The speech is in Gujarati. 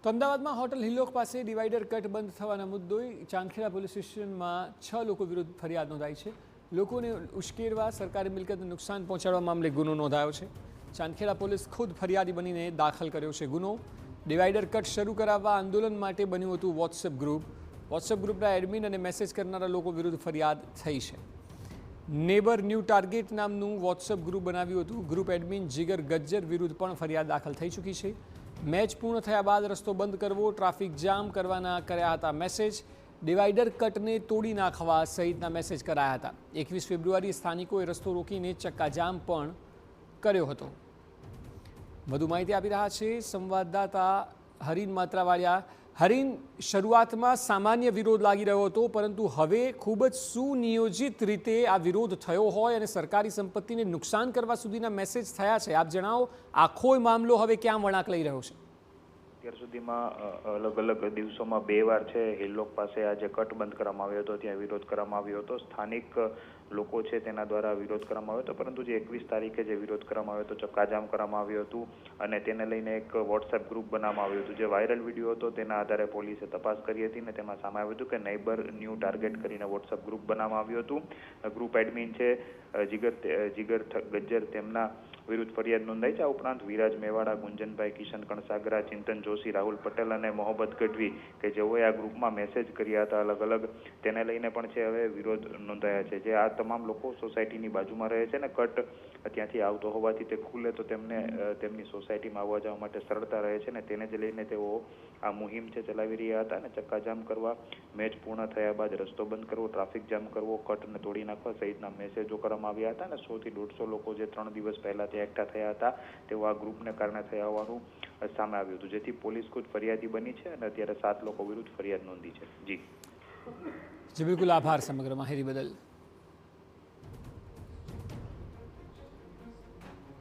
તો અમદાવાદમાં હોટલ હિલ્લોક પાસે ડિવાઈડર કટ બંધ થવાના મુદ્દે ચાંદખેડા પોલીસ સ્ટેશનમાં 6 લોકો વિરુદ્ધ ફરિયાદ નોંધાઈ છે. લોકોને ઉશ્કેરવા સરકારી મિલકતને નુકસાન પહોંચાડવા મામલે ગુનો નોંધાયો છે. ચાંદખેડા પોલીસ ખુદ ફરિયાદી બનીને દાખલ કર્યો છે ગુનો. ડિવાઈડર કટ શરૂ કરાવવા આંદોલન માટે બન્યું હતું વોટ્સએપ ગ્રુપ. વોટ્સએપ ગ્રુપના એડમિન અને મેસેજ કરનારા લોકો વિરુદ્ધ ફરિયાદ થઈ છે. નેબર ન્યૂ ટાર્ગેટ નામનું વોટ્સએપ ગ્રુપ બનાવ્યું હતું. ગ્રુપ એડમિન જીગર ગજ્જર વિરુદ્ધ પણ ફરિયાદ દાખલ થઈ ચૂકી છે. મેચ પૂર્ણ થયા બાદ રસ્તો બંધ કરવો, ટ્રાફિક જામ કરવાના કર્યા હતા મેસેજ, ડિવાઈડર કટને તોડી નાખવા સહિતના મેસેજ કરાયા હતા. 21 ફેબ્રુઆરીએ સ્થાનિકોએ રસ્તો રોકીને ચક્કાજામ પણ કર્યો હતો. વધુ માહિતી આપી રહ્યા છે સંવાદદાતા હરીન માત્રાવાળિયા. હરીન, શરૂઆતમાં સામાન્ય વિરોધ લાગી રહ્યો હતો, પરંતુ હવે ખૂબ જ સુનિયોજિત રીતે આ વિરોધ થયો હોય અને સરકારી સંપત્તિને નુકસાન કરવા સુધીના મેસેજ થયા છે. આપ જણાવો, આખો મામલો હવે ક્યાં વળાંક લઈ રહ્યો છે? અત્યાર સુધીમાં અલગ અલગ દિવસોમાં 2 વાર છે હિલ્લોક પાસે આ જે કટ બંધ કરવામાં આવ્યો હતો ત્યાં વિરોધ કરવામાં આવ્યો હતો. સ્થાનિક લોકો છે તેના દ્વારા વિરોધ કરવામાં આવ્યો હતો, પરંતુ જે 21 તારીખે જે વિરોધ કરવામાં આવ્યો હતો, ચક્કાજામ કરવામાં આવ્યું હતું અને તેને લઈને એક વોટ્સએપ ગ્રુપ બનાવવામાં આવ્યું હતું. જે વાયરલ વિડીયો હતો તેના આધારે પોલીસે તપાસ કરી હતી અને તેમાં સામે આવ્યું હતું કે નેબર ન્યૂ ટાર્ગેટ કરીને વોટ્સએપ ગ્રુપ બનાવવામાં આવ્યું હતું. ગ્રુપ એડમિન છે જીગર ગજ્જર, તેમના વિરુદ્ધ ફરિયાદ નોંધાઈ છે. આ ઉપરાંત વિરાજ મેવાડા, ગુંજનભાઈ, કિશન કણસાગરા, ચિંતન જોશી, રાહુલ પટેલ અને મોહમ્મદ ગઢવી કે જેઓએ આ ગ્રુપમાં મેસેજ કર્યા હતા અલગ અલગ, તેને લઈને પણ છે હવે વિરોધ નોંધાયા છે. જે આ તમામ લોકો સોસાયટીની બાજુમાં રહે છે ને કટ ત્યાંથી આવતો હોવાથી તે ખુલે તો તેમને તેમની સોસાયટીમાં આવવા જવા માટે સરળતા રહે છે ને તેને જ લઈને તેઓ આ મુહિમ છે ચલાવી રહ્યા હતા અને ચક્કાજામ કરવા, મેચ પૂર્ણ થયા બાદ રસ્તો બંધ કરવો, ટ્રાફિક જામ કરવો, કટને તોડી નાખવા સહિતના મેસેજો કરવામાં આવ્યા હતા અને 100 થી 150 લોકો જે 3 દિવસ પહેલા એકઠા થયા હતા તેઓ આ ગ્રુપને કારણે થયા હોવાનું સામે આવ્યું હતું, જેથી પોલીસ ખુદ ફરિયાદી બની છે અને અત્યારે 7 લોકો વિરુદ્ધ ફરિયાદ નોંધી છે. જી બિલકુલ, આભાર સમગ્ર માહિતી બદલ.